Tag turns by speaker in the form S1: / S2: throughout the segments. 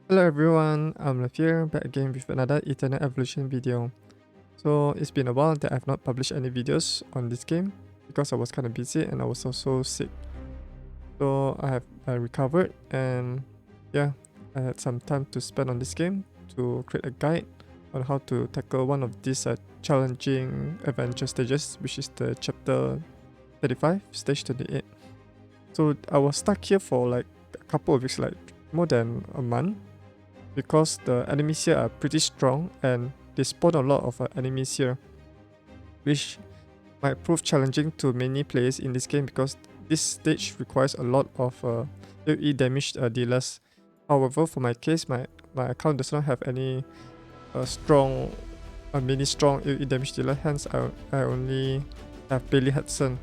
S1: Hello everyone, I'm Lev here, back again with another Eternal Evolution video. So it's been a while that I've not published any videos on this game because I was kind of busy and I was also sick. So I have recovered and yeah, I had some time to spend on this game to create a guide on how to tackle one of these challenging adventure stages, which is the chapter 35, stage 28. So I was stuck here for like a couple of weeks, like more than a month, because the enemies here are pretty strong and they spawn a lot of enemies here, which might prove challenging to many players in this game because this stage requires a lot of AoE damage dealers. However, for my case, my account does not have any mini strong AoE damage dealer, hence I only have Bailey Hudson.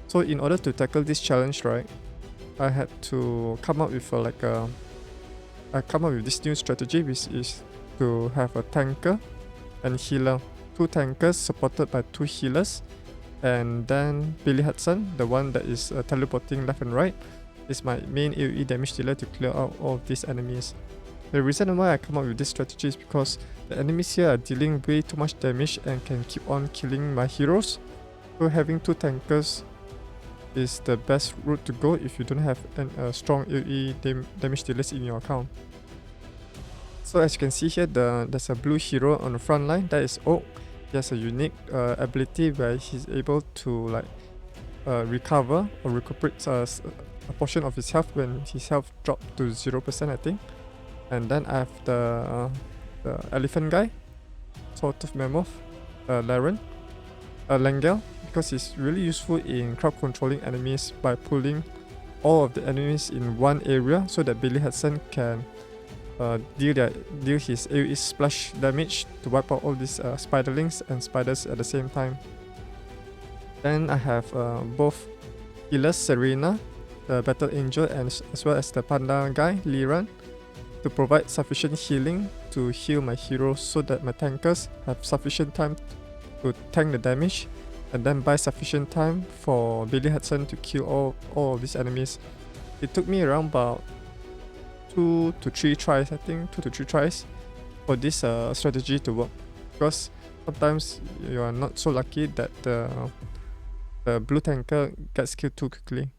S1: So in order to tackle this challenge, right, I had to come up with I come up with this new strategy, which is to have a tanker and healer. Two tankers supported by two healers, and then Billy Hudson, the one that is teleporting left and right, is my main AoE damage dealer to clear out all of these enemies. The reason why I come up with this strategy is because the enemies here are dealing way too much damage and can keep on killing my heroes. So having two tankers is the best route to go if you don't have a strong AoE damage dealers in your account. So as you can see here, there's a blue hero on the front line, that is Oak. He has a unique ability where he's able to recover or recuperate a portion of his health when his health dropped to 0%, I think. And then I have the elephant guy, sort of mammoth, Langel, because he's really useful in crowd controlling enemies by pulling all of the enemies in one area so that Billy Hudson can deal his AoE splash damage to wipe out all these spiderlings and spiders at the same time. Then I have both healers, Serena, the Battle Angel, and as well as the Panda guy, Liran, to provide sufficient healing to heal my heroes so that my tankers have sufficient time to tank the damage, and then buy sufficient time for Billy Hudson to kill all of these enemies. It took me around about 2 to 3 tries, I think, 2 to 3 tries for this strategy to work, because sometimes you are not so lucky that the blue tanker gets killed too quickly.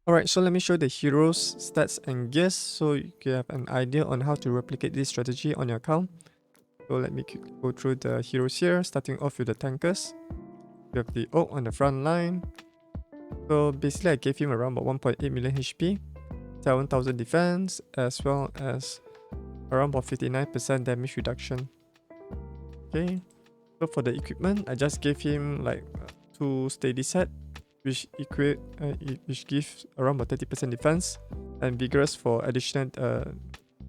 S1: Alright, so let me show the heroes stats and gears so you can have an idea on how to replicate this strategy on your account. So let me go through the heroes here, starting off with the tankers. We have the Oak on the front line. So basically I gave him around about 1.8 million HP, 7,000 defense, as well as around about 59% damage reduction. Okay, so for the equipment, I just gave him like 2 steady set, which gives around about 30% defense, and vigorous for additional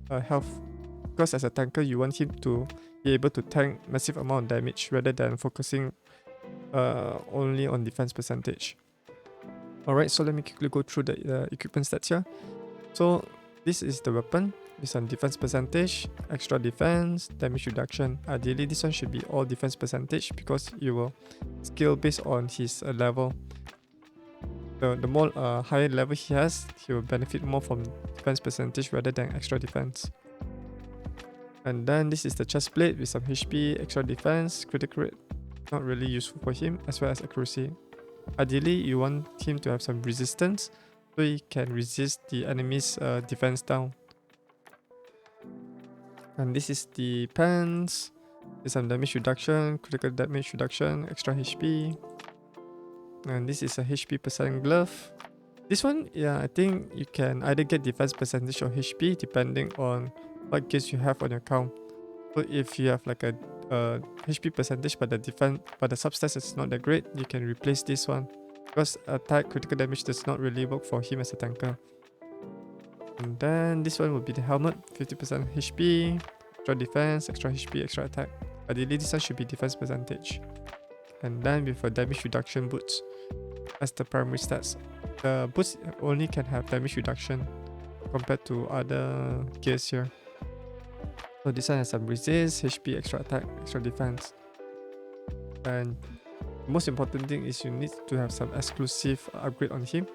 S1: health. Because as a tanker, you want him to be able to tank massive amount of damage rather than focusing only on defense percentage. Alright, so let me quickly go through the equipment stats here. So this is the weapon with some defense percentage, extra defense, damage reduction. Ideally this one should be all defense percentage because you will scale based on his level. The more higher level he has, he will benefit more from defense percentage rather than extra defense. And then this is the chest plate with some HP, extra defense, critical rate, not really useful for him, as well as accuracy. Ideally you want him to have some resistance so he can resist the enemy's defense down. And this is the pants with some damage reduction, critical damage reduction, extra HP. And this is a HP percent glove. This one, yeah, I think you can either get defense percentage or HP depending on what gears you have on your account. So if you have like a HP percentage but the substats is not that great, you can replace this one, because attack critical damage does not really work for him as a tanker. And then this one will be the helmet, 50% HP, extra defense, extra HP, extra attack. Ideally this one should be defense percentage. And then with a damage reduction boots as the primary stats. The boots only can have damage reduction compared to other gears here. So this one has some resist, HP, extra attack, extra defense. And the most important thing is you need to have some exclusive upgrade on him,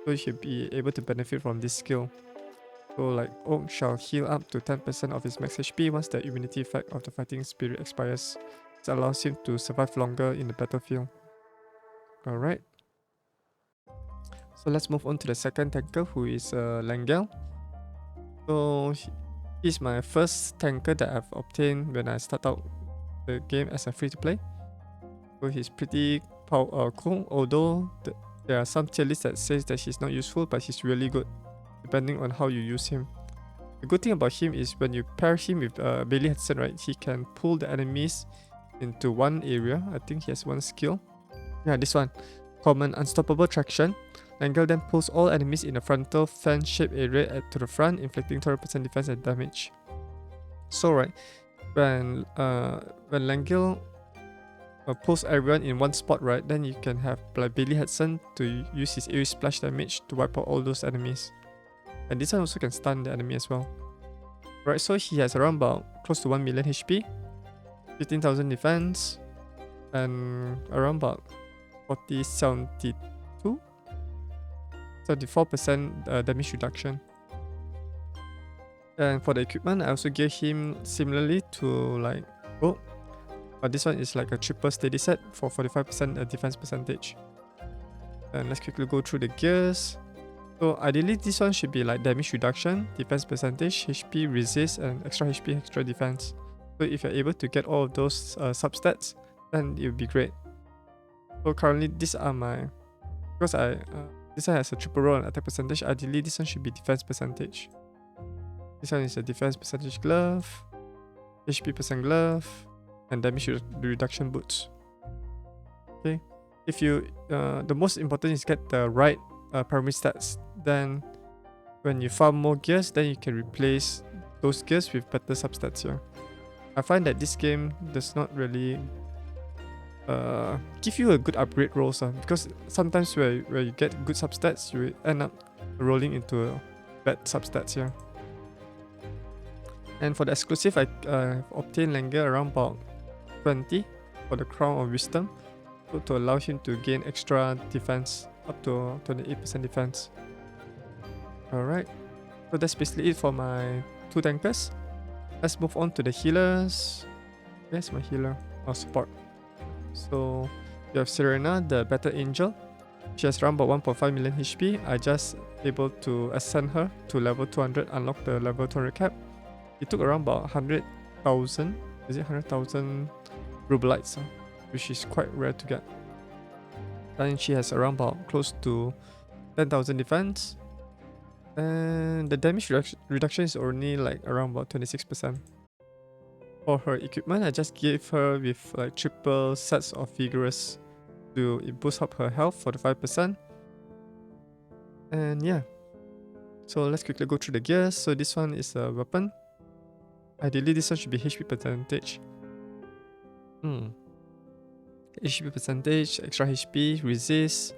S1: so you should be able to benefit from this skill. So like Oak shall heal up to 10% of his max HP once the immunity effect of the fighting spirit expires. This allows him to survive longer in the battlefield. Alright. So let's move on to the second tanker, who is Langel. So he's my first tanker that I've obtained when I start out the game as a free-to-play. So he's pretty cool, although there are some tier lists that says that he's not useful, but he's really good, depending on how you use him. The good thing about him is when you pair him with Bailey Hudson, right, he can pull the enemies into one area. I think he has one skill. Yeah, this one. Common Unstoppable Traction. Langel then pulls all enemies in a frontal fan-shaped area to the front, inflicting 20% defense and damage. So right, when Langel pulls everyone in one spot, right, then you can have like Bailey Hudson to use his AoE splash damage to wipe out all those enemies. And this one also can stun the enemy as well. Right, so he has around about close to 1 million HP, 15,000 defense, and around about 74% damage reduction. And for the equipment, I also gave him similarly to like Oak, but this one is like a triple steady set for 45% defense percentage. And let's quickly go through the gears. So ideally this one should be like damage reduction, defense percentage, HP resist, and extra HP, extra defense. So if you're able to get all of those substats, then it would be great. So currently these are my, because this one has a triple roll and attack percentage, ideally this one should be defense percentage. This one is a defense percentage glove, HP percent glove, and damage reduction boots. Okay, if you the most important is get the right primary stats. Then when you farm more gears, then you can replace those gears with better substats here. I find that this game does not really give you a good upgrade rolls, because sometimes where you get good substats, you end up rolling into bad substats here. And for the exclusive, I obtained Langel around about 20 for the Crown of Wisdom, so to allow him to gain extra defense up to 28% defense. Alright, so that's basically it for my two tankers. Let's move on to the healers. Where's my healer? Oh, support. So you have Serena, the Battle Angel. She has around about 1.5 million HP. I just able to ascend her to level 200, unlock the level 200 cap. It took around about 100,000. Is it 100,000 rubelites, which is quite rare to get. And she has around about close to 10,000 defense. And the damage reduction is only like around about 26%. For her equipment, I just gave her with like triple sets of Vigorous to boost up her health for the 5%. And yeah, so let's quickly go through the gears. So this one is a weapon. Ideally this one should be HP percentage. HP percentage, extra HP, resist,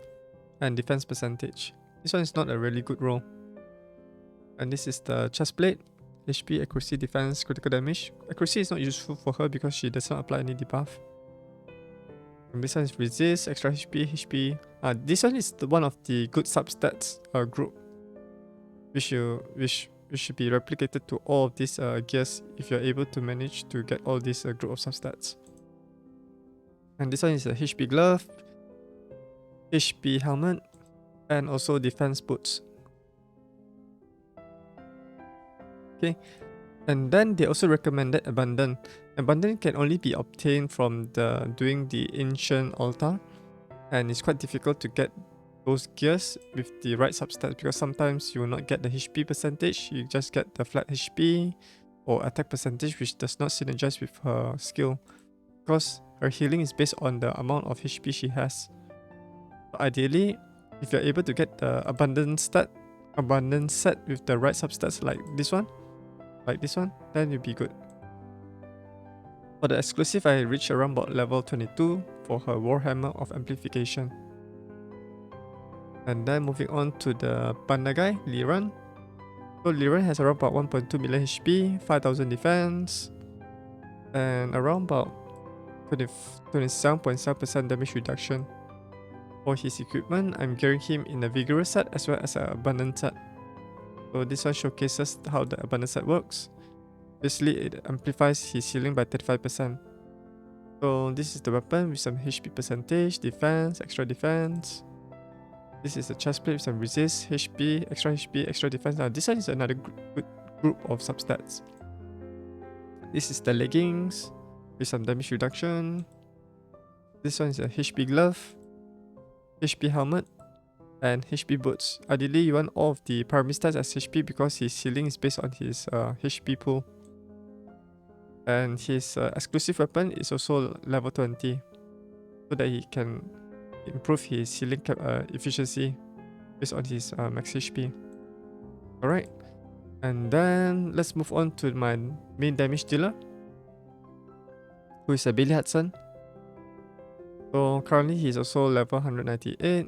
S1: and defense percentage. This one is not a really good roll. And this is the chest plate. HP, accuracy, defense, critical damage. Accuracy is not useful for her because she does not apply any debuff. And this one is resist, extra HP. This one is one of the good substats group, which should be replicated to all of these gears if you're able to manage to get all these group of substats. And this one is a HP glove, HP helmet, and also defense boots. Okay, and then they also recommended Abundant. Abundant can only be obtained from doing the Ancient Altar, and it's quite difficult to get those gears with the right substats because sometimes you will not get the HP percentage, you just get the flat HP or attack percentage, which does not synergize with her skill because her healing is based on the amount of HP she has. So ideally, if you're able to get the abundant set with the right substats like this one, then you'll be good. For the exclusive, I reached around about level 22 for her Warhammer of Amplification. And then moving on to the Panda guy, Liran. So Liran has around about 1.2 million HP, 5,000 defense, and around about 27.7% damage reduction. For his equipment, I'm gearing him in a Vigorous set as well as an Abundant set. So this one showcases how the abundance set works. Basically, it amplifies his healing by 35%. So this is the weapon with some HP percentage, defense, extra defense. This is the chest plate with some resist, HP, extra defense. Now this one is another good group of substats. This is the leggings with some damage reduction. This one is a HP glove, HP helmet, and HP boots. Ideally, you want all of the primary stats as HP because his healing is based on his HP pool. And his exclusive weapon is also level 20, so that he can improve his healing efficiency based on his max HP. Alright, and then let's move on to my main damage dealer, who is a Bailey Hudson. So currently he's also level 198.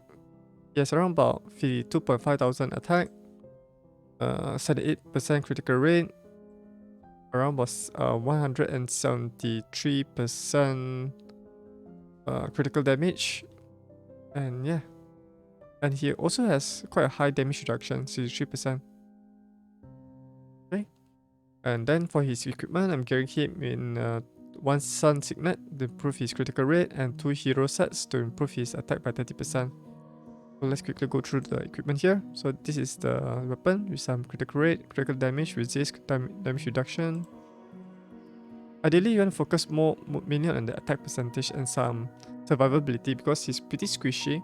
S1: He has around about 52,500 attack, 78% critical rate, around about 173% critical damage, and yeah, and he also has quite a high damage reduction, 63%. Okay, and then for his equipment, I'm gearing him in 1 Sun Signet to improve his critical rate and 2 hero sets to improve his attack by 30%. So let's quickly go through the equipment here. So this is the weapon with some critical rate, critical damage, resist, damage reduction. Ideally, you want to focus mainly on the attack percentage and some survivability because he's pretty squishy.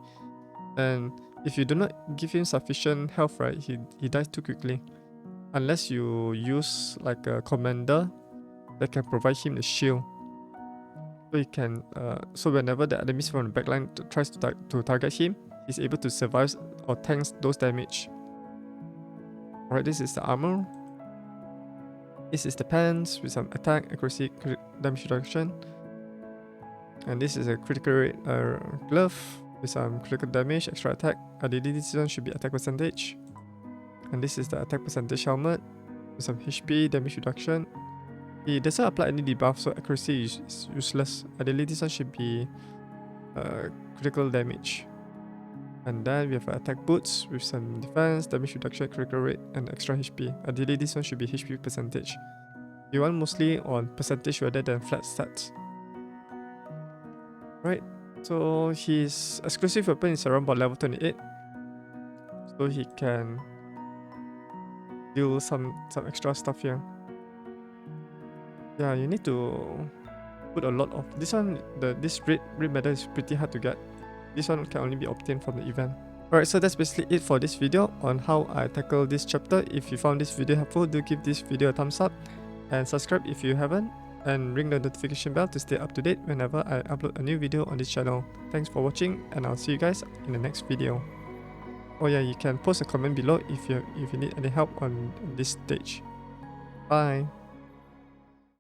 S1: And if you do not give him sufficient health, right, he dies too quickly. Unless you use like a commander that can provide him the shield. So he can, so whenever the enemies from the backline tries to target him, he's able to survive or tanks those damage. Alright, this is the armor. This is the pants with some attack, accuracy, damage reduction. And this is a critical rate glove with some critical damage, extra attack. Ideally, this one should be attack percentage. And this is the attack percentage helmet with some HP, damage reduction. It doesn't apply any debuff, so accuracy is useless. Ideally, this one should be critical damage. And then we have attack boots with some defense, damage reduction, critical rate, and extra HP. Ideally, this one should be HP percentage. You want mostly on percentage rather than flat stats. Right, so his exclusive weapon is around about level 28. So he can do some extra stuff here. Yeah, you need to put a lot of this one. This red medal is pretty hard to get. This one can only be obtained from the event. Alright, so that's basically it for this video on how I tackle this chapter. If you found this video helpful, do give this video a thumbs up and subscribe if you haven't, and ring the notification bell to stay up to date whenever I upload a new video on this channel. Thanks for watching, and I'll see you guys in the next video. Oh yeah, you can post a comment below if you need any help on this stage. Bye.